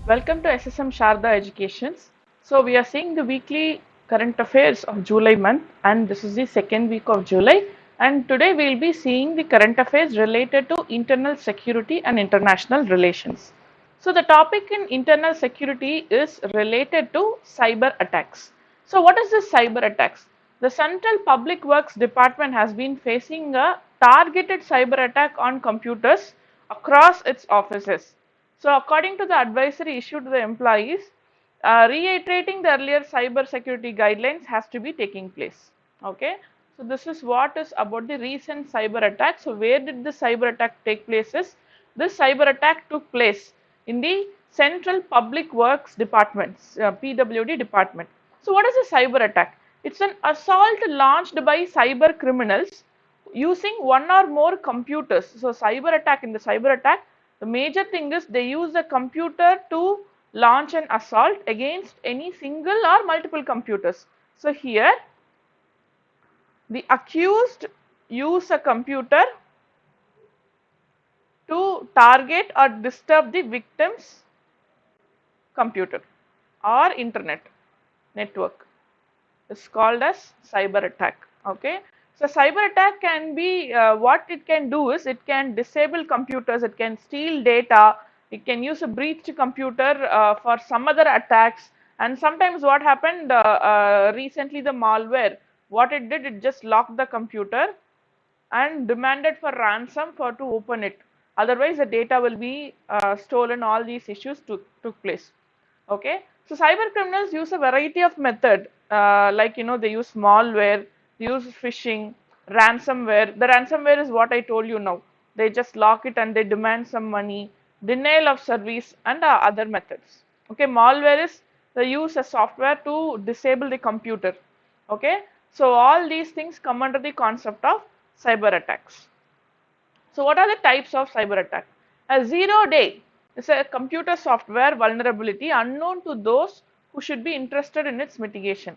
Welcome to SSM Sharda Educations. So we are seeing the weekly current affairs of July month, and this is the second week of July, and today we will be seeing the current affairs related to internal security and international relations. So the topic in internal security is related to cyber attacks. So what is this cyber attacks? The Central Public Works Department has been facing a targeted cyber attack on computers across its offices. So according to the advisory issued to the employees, reiterating the earlier cyber security guidelines has to be taking place. Okay. So this is what is about the recent cyber attack. So where did the cyber attack take place is, this cyber attack took place in the Central Public Works Department, PWD department. So what is a cyber attack? It's an assault launched by cyber criminals using one or more computers. So cyber attack, in the cyber attack, the major thing is they use a computer to launch an assault against any single or multiple computers. So here the accused use a computer to target or disturb the victim's computer or internet network. It's called as cyber attack. Okay. So cyber attack can be, what it can do is it can disable computers, it can steal data, it can use a breached computer for some other attacks. And sometimes what happened recently, the malware, what it did, it just locked the computer and demanded for ransom for to open it. Otherwise, the data will be stolen. All these issues took place. Okay. So cyber criminals use a variety of method, like they use malware, they use phishing, ransomware. The ransomware is what I told you now. They just lock it and they demand some money, denial of service, and other methods. Okay, malware is they use a software to disable the computer. Okay, so all these things come under the concept of cyber attacks. So what are the types of cyber attack? A 0-day is a computer software vulnerability unknown to those who should be interested in its mitigation.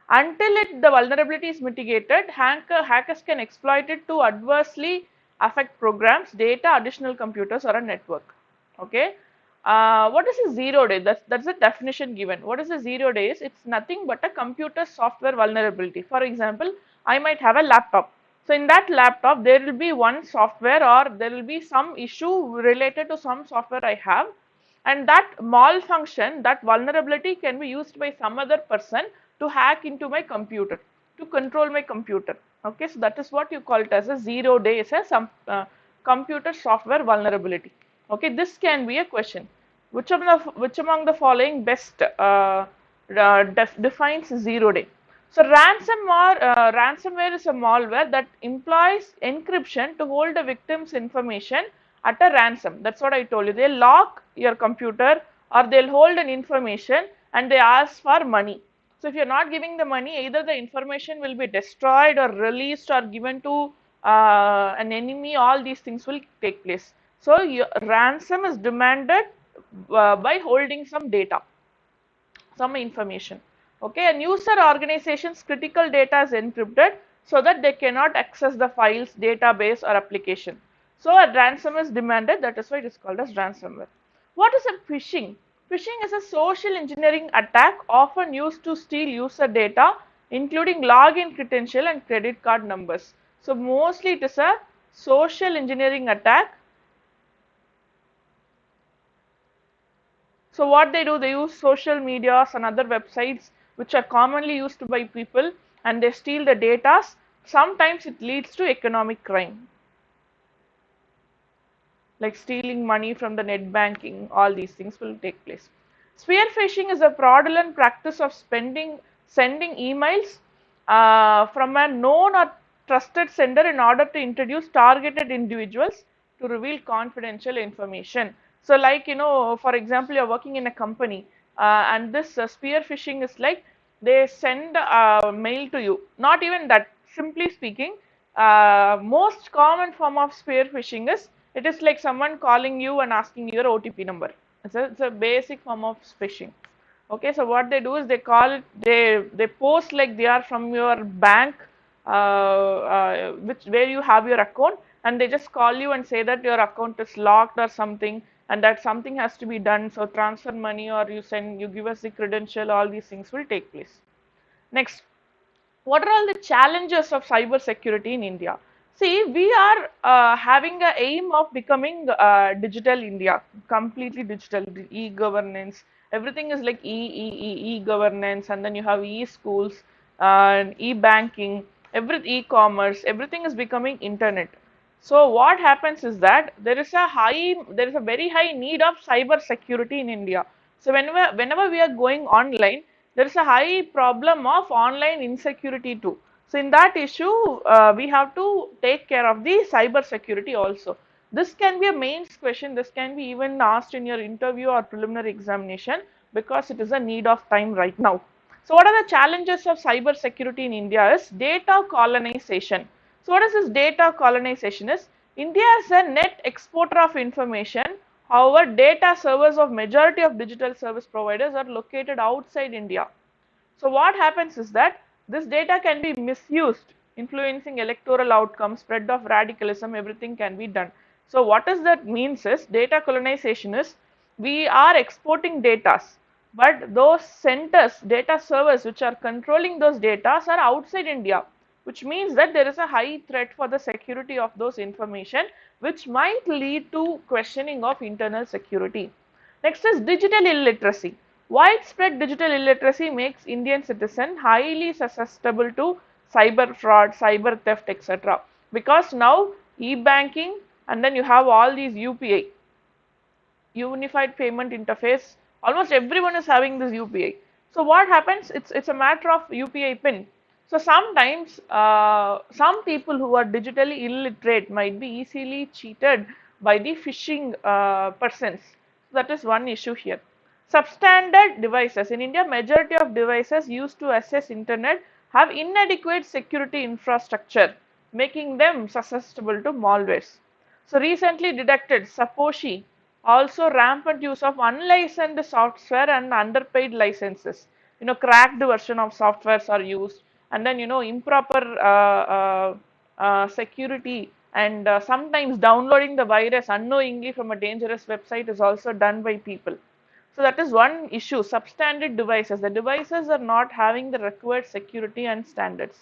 Until the vulnerability is mitigated, hackers can exploit it to adversely affect programs, data, additional computers, or a network. Okay. What is a 0-day? That's the definition given. What is a 0-day? It's nothing but a computer software vulnerability. For example, I might have a laptop. So in that laptop, there will be one software or there will be some issue related to some software I have, and that malfunction, that vulnerability can be used by some other person to hack into my computer, to control my computer. Okay, so that is what you call it as a 0-day, is a computer software vulnerability. Okay, this can be a question. Which among the following best defines 0-day? So ransomware is a malware that employs encryption to hold a victim's information at a ransom. That's what I told you. They lock your computer or they'll hold an information and they ask for money. So if you're not giving the money, either the information will be destroyed or released or given to an enemy. All these things will take place. So ransom is demanded by holding some data, some information. Okay, and user organization's critical data is encrypted so that they cannot access the files, database, or application. So a ransom is demanded. That is why it is called as ransomware. What is a phishing? Phishing is a social engineering attack often used to steal user data, including login credential and credit card numbers. So mostly it is a social engineering attack. So what they do, they use social medias and other websites which are commonly used by people, and they steal the data. Sometimes it leads to economic crime, like stealing money from the net banking. All these things will take place. Spear phishing is a fraudulent practice of sending emails from a known or trusted sender in order to introduce targeted individuals to reveal confidential information. So like, for example, you're working in a company and this spear phishing is like they send a mail to you. Not even that, simply speaking, most common form of spear phishing is, it is like someone calling you and asking your OTP number. It's a basic form of phishing. Okay, so what they do is they call it, they post like they are from your bank, where you have your account, and they just call you and say that your account is locked or something, and that something has to be done. So transfer money or you give us the credential, all these things will take place. Next, what are all the challenges of cyber security in India? See, we are having a aim of becoming digital India, completely digital, e-governance. Everything is like e-governance, and then you have e-schools, e-banking, e-commerce. Everything is becoming internet. So what happens is that there is a very high need of cyber security in India. So whenever we are going online, there is a high problem of online insecurity too. So in that issue, we have to take care of the cyber security also. This can be a mains question. This can be even asked in your interview or preliminary examination, because it is a need of time right now. So what are the challenges of cyber security in India is data colonization. So what is this data colonization is? India is a net exporter of information. However, data servers of majority of digital service providers are located outside India. So what happens is that this data can be misused, influencing electoral outcomes, spread of radicalism, everything can be done. So what does that means is data colonization is we are exporting data, but those centers, data servers which are controlling those data are outside India, which means that there is a high threat for the security of those information, which might lead to questioning of internal security. Next is digital illiteracy. Widespread digital illiteracy makes Indian citizen highly susceptible to cyber fraud, cyber theft, etc. Because now e-banking, and then you have all these UPI, Unified Payment Interface. Almost everyone is having this UPI. So what happens? It's a matter of UPI pin. So sometimes some people who are digitally illiterate might be easily cheated by the phishing persons. That is one issue here. Substandard devices. In India, majority of devices used to access internet have inadequate security infrastructure, making them susceptible to malwares. So recently detected Saposhi, also rampant use of unlicensed software and underpaid licenses. Cracked version of softwares are used, and then improper security, and sometimes downloading the virus unknowingly from a dangerous website is also done by people. So that is one issue. Substandard devices. The devices are not having the required security and standards.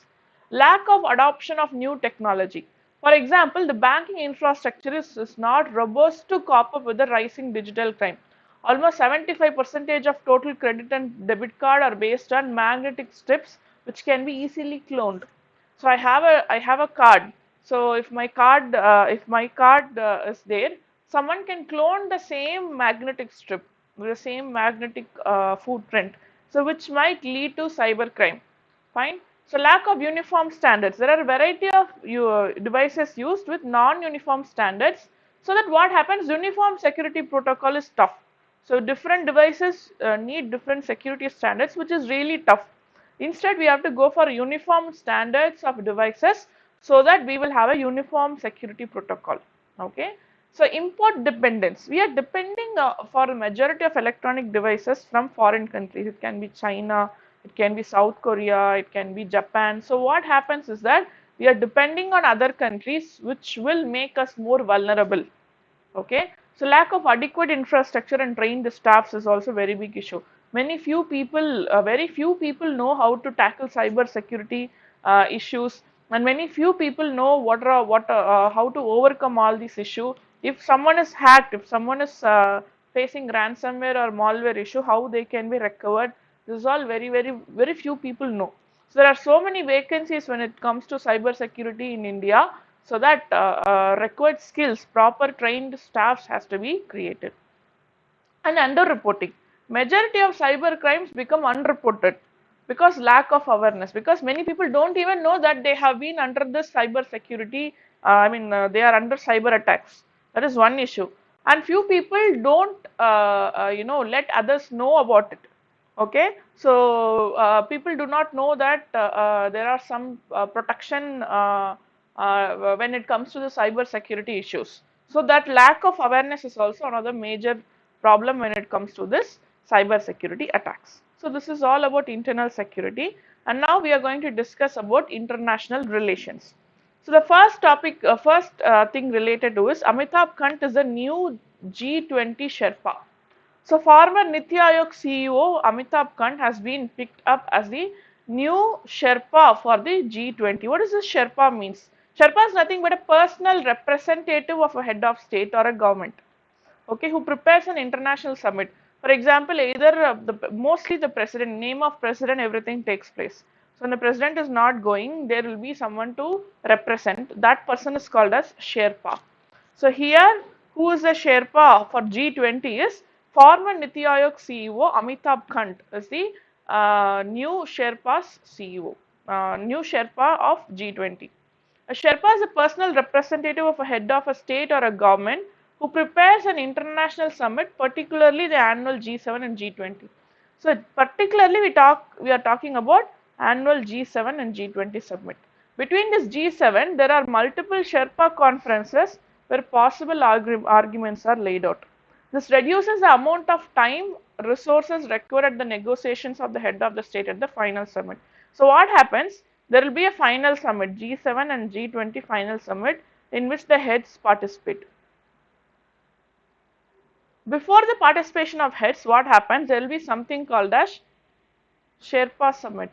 Lack of adoption of new technology. For example, the banking infrastructure is not robust to cope up with the rising digital crime. Almost 75% of total credit and debit card are based on magnetic strips, which can be easily cloned. So I have a card. So if my card is there, someone can clone the same magnetic strip with the same magnetic footprint. So which might lead to cybercrime. Fine. So lack of uniform standards. There are a variety of devices used with non-uniform standards. So that what happens? Uniform security protocol is tough. So different devices need different security standards, which is really tough. Instead, we have to go for uniform standards of devices, so that we will have a uniform security protocol. Okay. So import dependence. We are depending for a majority of electronic devices from foreign countries. It can be China, it can be South Korea, it can be Japan. So what happens is that we are depending on other countries, which will make us more vulnerable. Okay. So lack of adequate infrastructure and trained staffs is also a very big issue. Very few people know how to tackle cyber security issues, and many few people know how to overcome all these issues. If someone is hacked, if someone is facing ransomware or malware issue, how they can be recovered. This is all very few people know. So there are so many vacancies when it comes to cyber security in India. So that required skills, proper trained staffs has to be created. And underreporting. Majority of cyber crimes become unreported because lack of awareness. Because many people don't even know that they have been under this cyber security. They are under cyber attacks. That is one issue. And few people don't, let others know about it. Okay, so people do not know that there are some protection when it comes to the cyber security issues. So that lack of awareness is also another major problem when it comes to this cyber security attacks. So this is all about internal security, and now we are going to discuss about international relations. So the first topic, thing related to is Amitabh Kant is a new G20 Sherpa. So former Niti Aayog CEO Amitabh Kant has been picked up as the new Sherpa for the G20. What does this Sherpa means? Sherpa is nothing but a personal representative of a head of state or a government, okay, who prepares an international summit. For example, either mostly the president, name of president, everything takes place. So when the president is not going, there will be someone to represent. That person is called as Sherpa. So here, who is the Sherpa for G20 is former Niti Aayog CEO Amitabh Kant is the new Sherpa's CEO, new Sherpa of G20. A Sherpa is a personal representative of a head of a state or a government who prepares an international summit, particularly the annual G7 and G20. So particularly we are talking about annual G7 and G20 summit. Between this G7, there are multiple Sherpa conferences where possible arguments are laid out. This reduces the amount of time, resources required at the negotiations of the head of the state at the final summit. So what happens? There will be a final summit, G7 and G20 final summit, in which the heads participate. Before the participation of heads, what happens? There will be something called as Sherpa summit.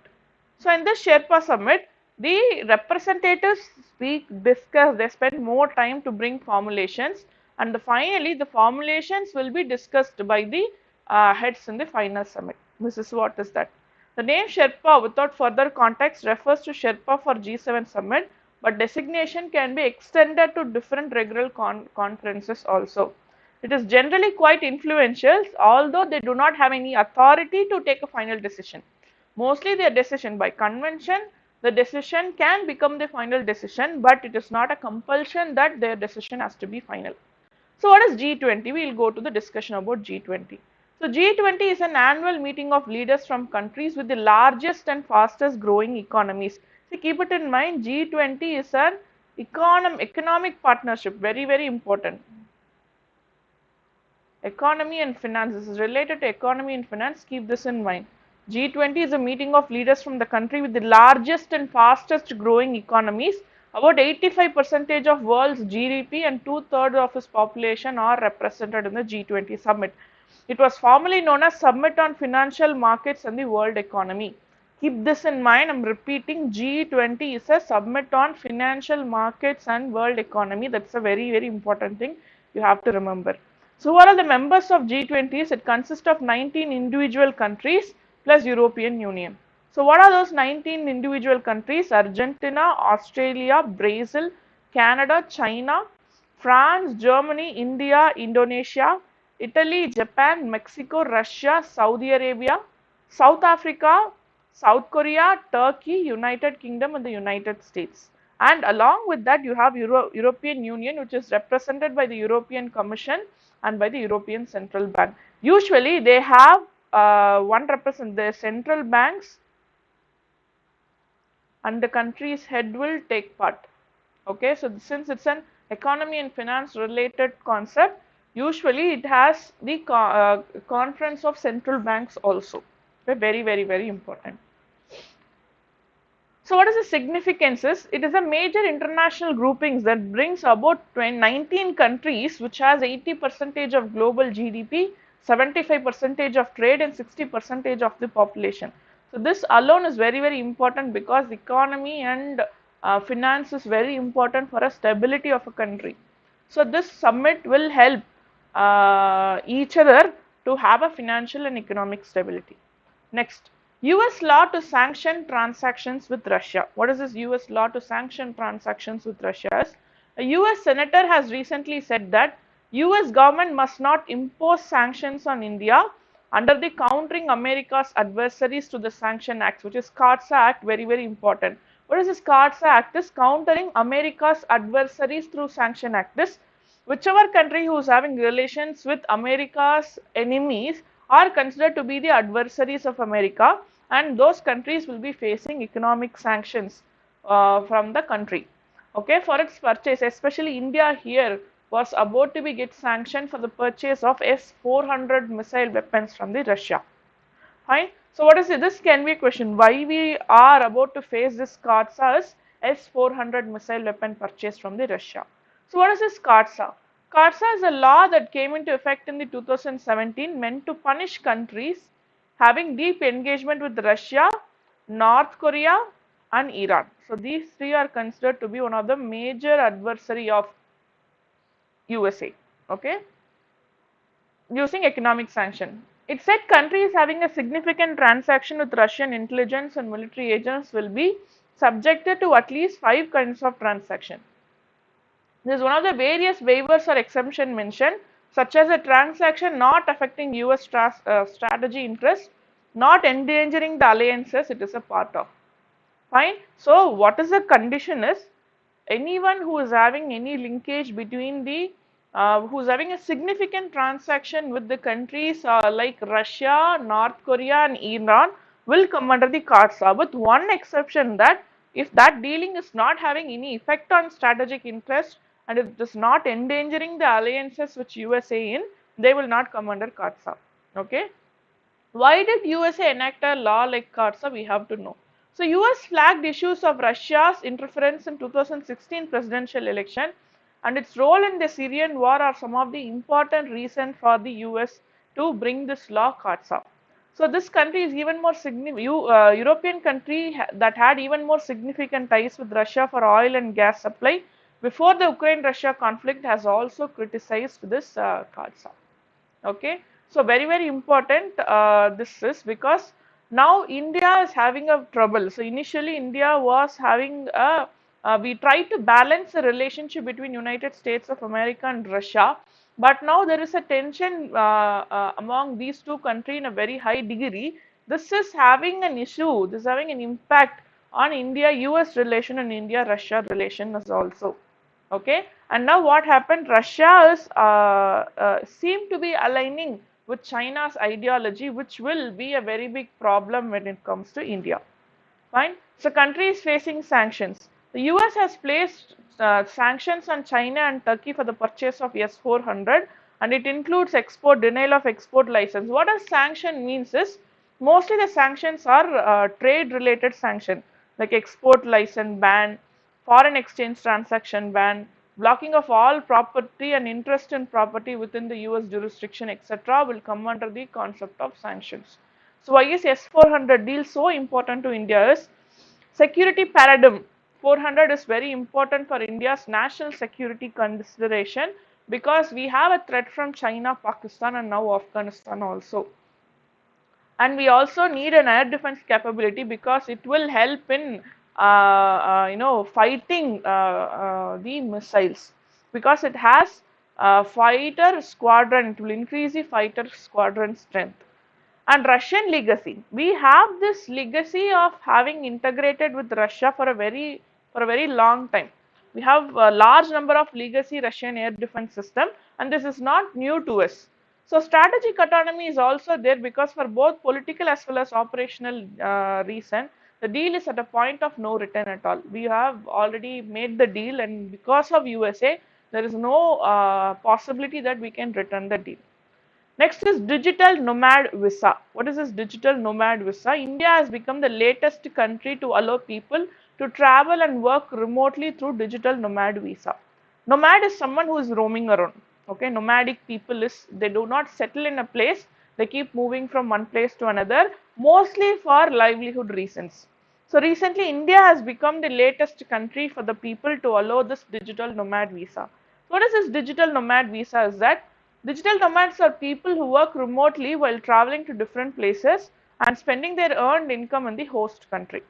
So in this Sherpa summit, the representatives speak, discuss, they spend more time to bring formulations, and finally the formulations will be discussed by the heads in the final summit. This is what is that. The name Sherpa without further context refers to Sherpa for G7 summit, but designation can be extended to different regular conferences also. It is generally quite influential, although they do not have any authority to take a final decision. Mostly their decision by convention, the decision can become the final decision, but it is not a compulsion that their decision has to be final. So what is G20? We will go to the discussion about G20. So G20 is an annual meeting of leaders from countries with the largest and fastest growing economies. So keep it in mind, G20 is an economic partnership, very, very important. Economy and finance, this is related to economy and finance, keep this in mind. G20 is a meeting of leaders from the country with the largest and fastest growing economies. About 85% of world's GDP and 2/3 of its population are represented in the G20 summit. It was formerly known as Summit on Financial Markets and the World Economy. Keep this in mind, I am repeating, G20 is a Summit on Financial Markets and World Economy. That's a very, very important thing you have to remember. So who are the members of G20? It consists of 19 individual countries plus European Union. So what are those 19 individual countries? Argentina, Australia, Brazil, Canada, China, France, Germany, India, Indonesia, Italy, Japan, Mexico, Russia, Saudi Arabia, South Africa, South Korea, Turkey, United Kingdom and the United States. And along with that you have European Union, which is represented by the European Commission and by the European Central Bank. Usually they have one represent the central banks and the country's head will take part. Okay, so since it's an economy and finance related concept, usually it has the conference of central banks also. Okay, very, very, very important. So what is the significance is, it is a major international groupings that brings about 19 countries which has 80% of global GDP, 75% of trade and 60% of the population. So this alone is very, very important because the economy and finance is very important for a stability of a country. So this summit will help each other to have a financial and economic stability. Next, US law to sanction transactions with Russia. What is this US law to sanction transactions with Russia? A US senator has recently said that US government must not impose sanctions on India under the Countering America's Adversaries to the Sanction Act, which is CAATSA Act, very, very important. What is this CAATSA Act? Is Countering America's Adversaries through Sanction Act. This whichever country who is having relations with America's enemies are considered to be the adversaries of America, and those countries will be facing economic sanctions from the country. Okay, for its purchase, especially India here was about to be get sanctioned for the purchase of S-400 missile weapons from the Russia. Fine. So what is it? This can be a question. Why we are about to face this CAATSA is S-400 missile weapon purchase from the Russia. So what is this CAATSA? CARSA is a law that came into effect in the 2017 meant to punish countries having deep engagement with Russia, North Korea and Iran. So these three are considered to be one of the major adversary of USA, okay, using economic sanction. It said countries having a significant transaction with Russian intelligence and military agents will be subjected to at least 5 kinds of transaction. This is one of the various waivers or exemption mentioned, such as a transaction not affecting US strategy interests, not endangering the alliances it is a part of. Fine. So, what is the condition is anyone who is having any linkage between the who is having a significant transaction with the countries like Russia, North Korea and Iran will come under the CARSA, with one exception, that if that dealing is not having any effect on strategic interest and if it is not endangering the alliances which USA in, they will not come under CARSA. Okay. Why did USA enact a law like CARSA? We have to know. So, US flagged issues of Russia's interference in 2016 presidential election and its role in the Syrian war are some of the important reasons for the US to bring this law CARSA. So, this country is even more significant, European country that had even more significant ties with Russia for oil and gas supply before the Ukraine-Russia conflict has also criticized this CARSA. Okay. So, very important this is because now India is having a trouble. So, initially India was having a we tried to balance the relationship between United States of America and Russia, but now there is a tension among these two countries in a very high degree. This is having an issue, this is having an impact on India-US relation and India-Russia relation as also. Okay, and now what happened? Russia is seem to be aligning with China's ideology, which will be a very big problem when it comes to India. Fine. So, countries facing sanctions. The US has placed sanctions on China and Turkey for the purchase of S-400, and it includes export denial of export license. What a sanction means is mostly the sanctions are trade related sanction like export license ban, foreign exchange transaction ban, blocking of all property and interest in property within the US jurisdiction, etc. will come under the concept of sanctions. So, why is S-400 deal so important to India is security paradigm. 400 is very important for India's national security consideration because we have a threat from China, Pakistan and now Afghanistan also. And we also need an air defense capability because it will help in fighting the missiles, because it has fighter squadron, it will increase the fighter squadron strength. And Russian legacy, we have this legacy of having integrated with Russia for a very long time. We have a large number of legacy Russian air defense system, and this is not new to us. So, strategic autonomy is also there because for both political as well as operational reason, the deal is at a point of no return at all. We have already made the deal, and because of USA, there is no possibility that we can return the deal. Next is digital nomad visa. What is this digital nomad visa? India has become the latest country to allow people to travel and work remotely through digital nomad visa. Nomad is someone who is roaming around. Okay, nomadic people is they do not settle in a place, they keep moving from one place to another, mostly for livelihood reasons. So recently India has become the latest country for the people to allow this digital nomad visa. What is this digital nomad visa is that digital nomads are people who work remotely while traveling to different places and spending their earned income in the host country.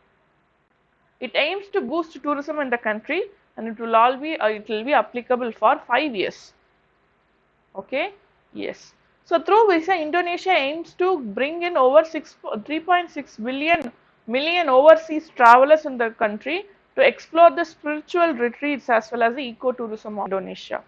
It aims to boost tourism in the country and it will be applicable for 5 years. Okay, yes. So through visa, Indonesia aims to bring in over 3.6 million overseas travelers in the country to explore the spiritual retreats as well as the ecotourism of Indonesia.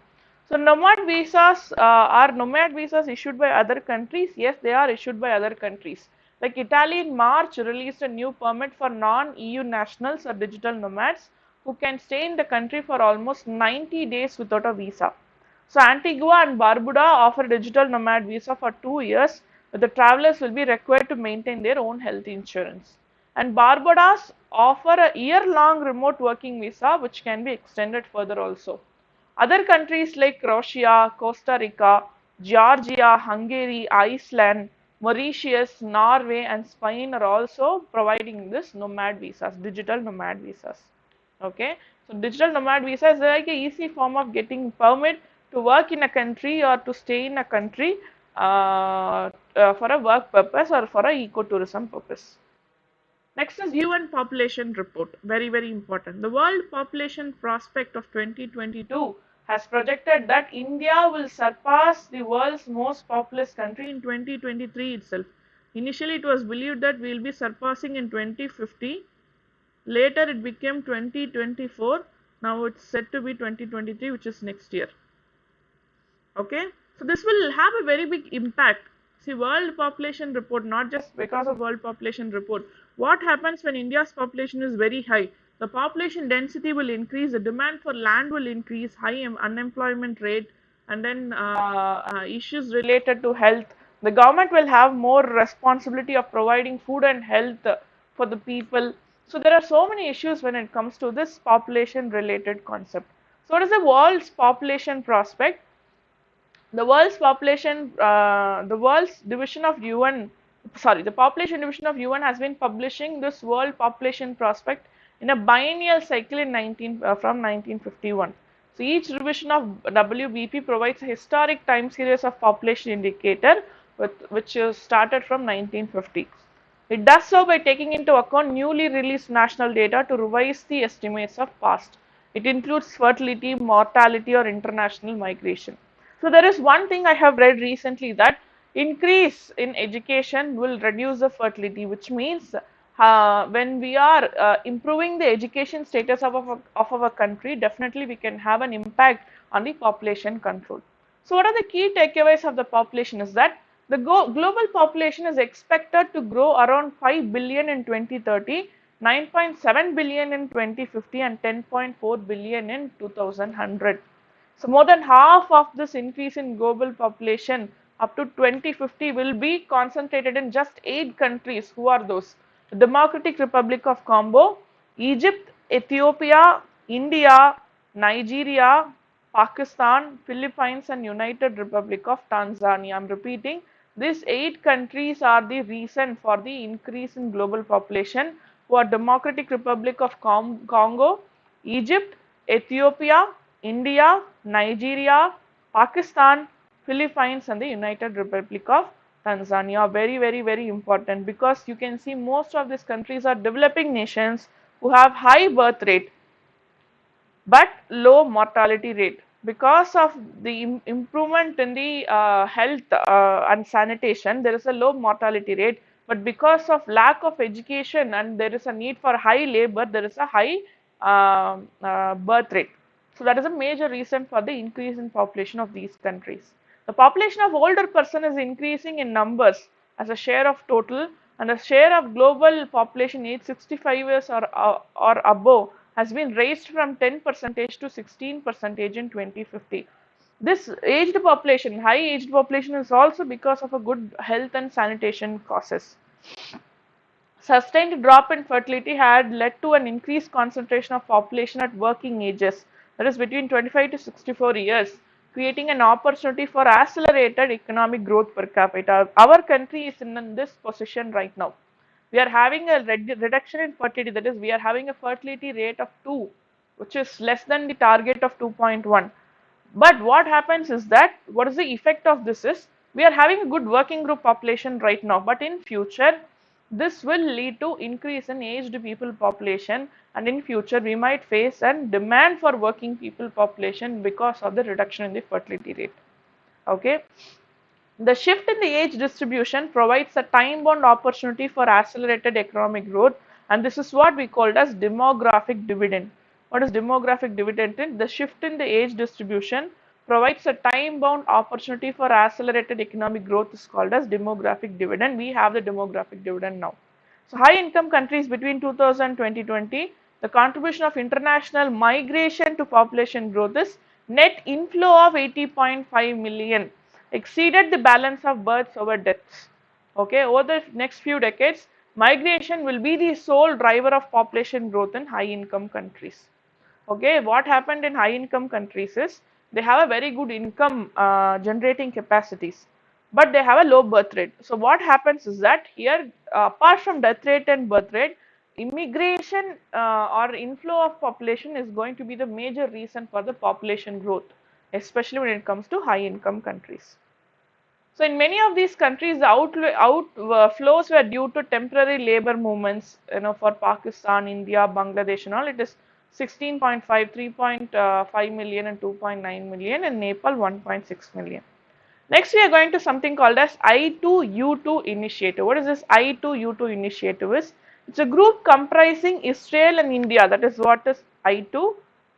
So nomad visas are nomad visas issued by other countries? Yes, they are issued by other countries. Like Italy in March released a new permit for non-EU nationals or digital nomads who can stay in the country for almost 90 days without a visa. So Antigua and Barbuda offer digital nomad visa for 2 years, but the travelers will be required to maintain their own health insurance. And Barbados offer a year-long remote working visa which can be extended further also. Other countries like Croatia, Costa Rica, Georgia, Hungary, Iceland, Mauritius, Norway and Spain are also providing this nomad visas, digital nomad visas. Okay, so digital nomad visa is like a easy form of getting permit to work in a country or to stay in a country for a work purpose or for a ecotourism purpose. Next is UN population report, very very important. The world population prospect of 2022 has projected that India will surpass the world's most populous country in 2023 itself. Initially it was believed that we will be surpassing in 2050. Later it became 2024. Now it's set to be 2023, which is next year. Okay, so this will have a very big impact. See, world population report, not just because of world population report. What happens when India's population is very high? The population density will increase, the demand for land will increase, high unemployment rate, and then issues related to health. The government will have more responsibility of providing food and health for the people. So there are so many issues when it comes to this population related concept. So what is the world's population prospect? The world's population, the world's division of UN, sorry, the population division of UN has been publishing this world population prospect in a biennial cycle in from 1951. So each revision of WBP provides a historic time series of population indicator which is started from 1950. It does so by taking into account newly released national data to revise the estimates of past. It includes fertility, mortality or international migration. So there is one thing I have read recently, that increase in education will reduce the fertility, which means when we are improving the education status of our country, definitely we can have an impact on the population control. So what are the key takeaways of the population is that the global population is expected to grow around 5 billion in 2030, 9.7 billion in 2050 and 10.4 billion in 2100. So more than half of this increase in global population up to 2050 will be concentrated in just 8 countries. Who are those? The Democratic Republic of Congo, Egypt, Ethiopia, India, Nigeria, Pakistan, Philippines and United Republic of Tanzania. I am repeating, these 8 countries are the reason for the increase in global population, who are Democratic Republic of Congo, Egypt, Ethiopia, India, Nigeria, Pakistan, Philippines and the United Republic of Tanzania. Very, very, very important, because you can see most of these countries are developing nations who have high birth rate but low mortality rate. Because of the improvement in the health and sanitation, there is a low mortality rate, but because of lack of education and there is a need for high labor, there is a high birth rate. So that is a major reason for the increase in population of these countries. The population of older person is increasing in numbers as a share of total, and the share of global population age 65 years or above has been raised from 10% to 16% in 2050. This aged population, high aged population, is also because of a good health and sanitation causes. Sustained drop in fertility had led to an increased concentration of population at working ages, that is between 25 to 64 years, creating an opportunity for accelerated economic growth per capita. Our country is in this position right now. We are having a reduction in fertility, that is we are having a fertility rate of 2, which is less than the target of 2.1. But what happens is that, what is the effect of this is, we are having a good working group population right now, but in future this will lead to increase in aged people population, and in future we might face a demand for working people population because of the reduction in the fertility rate. Okay. The shift in the age distribution provides a time-bound opportunity for accelerated economic growth, and this is what we called as demographic dividend. What is demographic dividend? The shift in the age distribution provides a time-bound opportunity for accelerated economic growth is called as demographic dividend. We have the demographic dividend now. So high-income countries between 2000 and 2020, the contribution of international migration to population growth is net inflow of 80.5 million, exceeded the balance of births over deaths. Okay, over the next few decades, migration will be the sole driver of population growth in high income countries. Okay, what happened in high income countries is they have a very good income generating capacities, but they have a low birth rate. So what happens is that here, apart from death rate and birth rate, immigration or inflow of population is going to be the major reason for the population growth, especially when it comes to high income countries. So in many of these countries, the outflows were due to temporary labor movements. You know, for Pakistan, India, Bangladesh, and all, it is 16.5, 3.5 million, and 2.9 million, and Nepal 1.6 million. Next, we are going to something called as I2U2 initiative. What is this I2U2 initiative? It's a group comprising Israel and India. That is what is I2,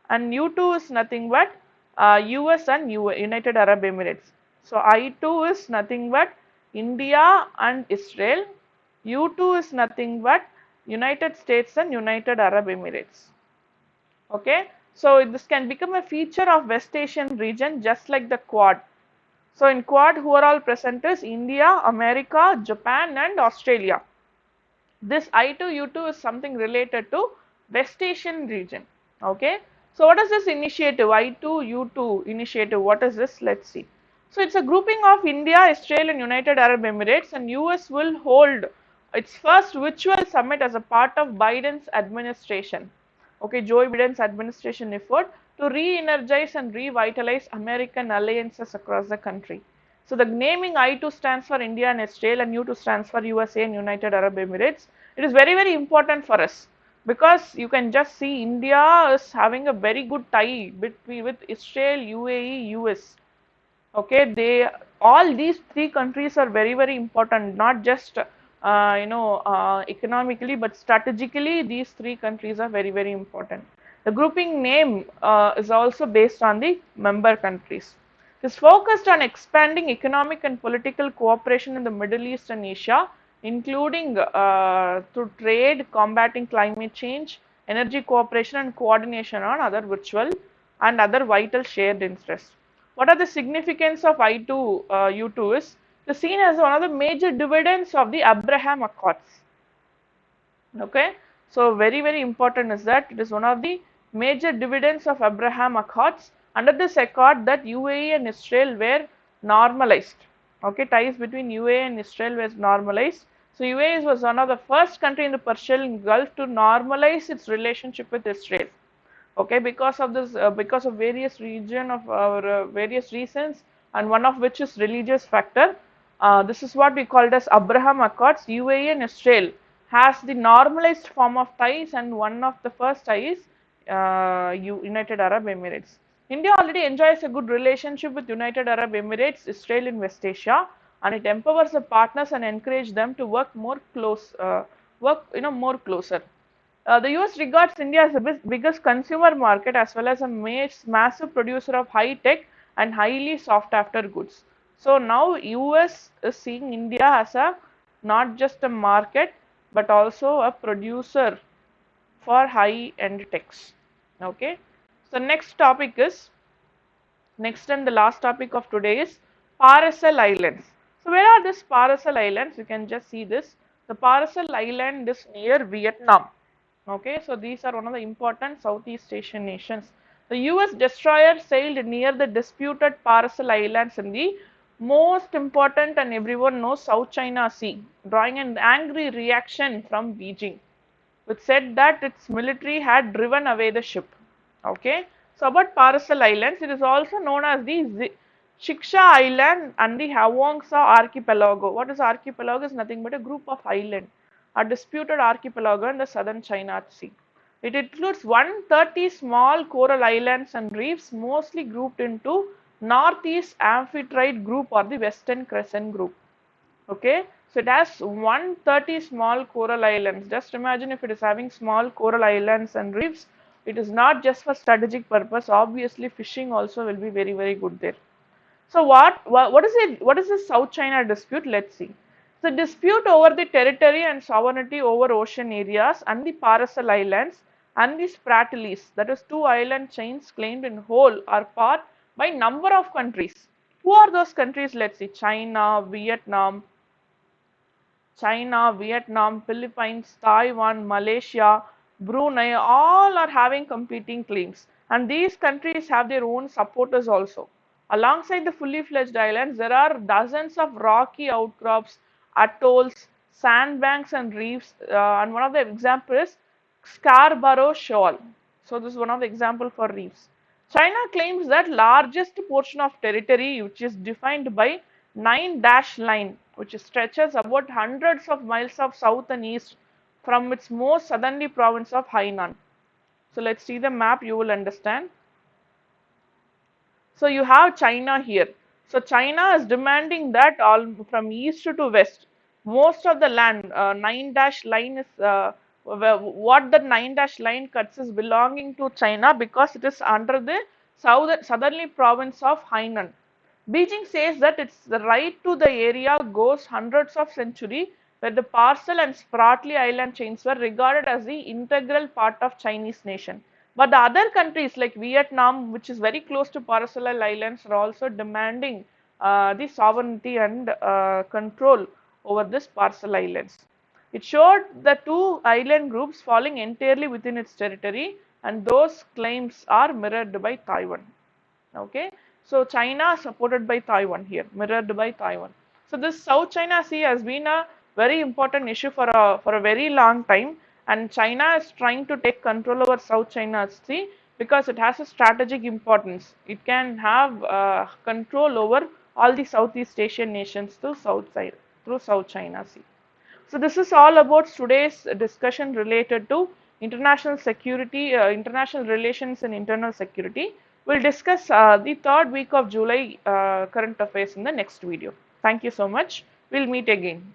and U2 is nothing but US and United Arab Emirates. So I2 is nothing but India and Israel. U2 is nothing but United States and United Arab Emirates. Okay, so this can become a feature of West Asian region just like the Quad. So in Quad, who are all present is India, America, Japan, and Australia. This I2U2 is something related to West Asian region. Okay. So what is this initiative? I2U2 initiative. What is this? Let's see. So it's a grouping of India, Israel, and United Arab Emirates, and US will hold its first virtual summit as a part of Biden's administration. Okay, Joe Biden's administration effort to re-energize and revitalize American alliances across the country. So the naming I2 stands for India and Israel, and U2 stands for USA and United Arab Emirates. It is very, very important for us because you can just see India is having a very good tie between with Israel, UAE, US. Okay, they all these three countries are very, very important, not just economically, but strategically. These three countries are very, very important. The grouping name is also based on the member countries. It is focused on expanding economic and political cooperation in the Middle East and Asia, including through trade, combating climate change, energy cooperation, and coordination on other virtual and other vital shared interests. What are the significance of I2U2 is seen as one of the major dividends of the Abraham Accords. Okay, so very, very important is that it is one of the major dividends of Abraham Accords. Under this accord, that UAE and Israel were normalized. Okay, ties between UAE and Israel was normalized. So UAE was one of the first country in the Persian Gulf to normalize its relationship with Israel. Okay, because of this, because of various region of various reasons, and one of which is religious factor. This is what we called as Abraham Accords. UAE and Israel has the normalized form of ties, and one of the first ties United Arab Emirates. India already enjoys a good relationship with United Arab Emirates, Israel in West Asia, and it empowers the partners and encourage them to work more more closer. The US regards India as the biggest consumer market as well as a massive producer of high tech and highly sought after goods. So now US is seeing India as a not just a market but also a producer for high end techs. Okay. So next and the last topic of today is Paracel Islands. So where are these Paracel Islands? You can just see this. The Paracel Island is near Vietnam. Okay, so these are one of the important Southeast Asian nations. The US destroyer sailed near the disputed Paracel Islands in the most important and everyone knows South China Sea, drawing an angry reaction from Beijing, which said that its military had driven away the ship. Okay, so about Paracel Islands, it is also known as the Shiksha Island and the Hwangsa Archipelago. What is archipelago? Is nothing but a group of islands, a disputed archipelago in the southern China Sea. It includes 130 small coral islands and reefs, mostly grouped into Northeast Amphitrite group or the Western Crescent group. Okay, so it has 130 small coral islands. Just imagine if it is having small coral islands and reefs. It is not just for strategic purpose. Obviously, fishing also will be very, very good there. So what is it? What is the South China dispute? Let's see. The dispute over the territory and sovereignty over ocean areas and the Paracel Islands and the Spratlys, that is two island chains claimed in whole or part by number of countries. Who are those countries? Let's see. China, Vietnam, Philippines, Taiwan, Malaysia, Brunei, all are having competing claims, and these countries have their own supporters also. Alongside the fully fledged islands, there are dozens of rocky outcrops, atolls, sandbanks, and reefs. And one of the examples is Scarborough Shoal. So this is one of the example for reefs. China claims that largest portion of territory, which is defined by 9-dash line, which stretches about hundreds of miles of south and east from its most southerly province of Hainan. So let's see the map, you will understand. So you have China here. So China is demanding that all from east to west, most of the land, 9-dash line is what the 9-dash line cuts is belonging to China because it is under the southerly province of Hainan. Beijing says that its the right to the area goes hundreds of centuries, where the Paracel and Spratly island chains were regarded as the integral part of Chinese nation. But the other countries like Vietnam, which is very close to Paracel Islands, are also demanding the sovereignty and control over this Paracel Islands. It showed the two island groups falling entirely within its territory, and those claims are mirrored by Taiwan. Okay, so China supported by Taiwan here, mirrored by Taiwan. So this South China Sea has been a very important issue for a very long time, and China is trying to take control over South China Sea because it has a strategic importance. It can have control over all the Southeast Asian nations through South China Sea. So this is all about today's discussion related to international security, international relations and internal security. We'll discuss the third week of July current affairs in the next video. Thank you so much. We'll meet again.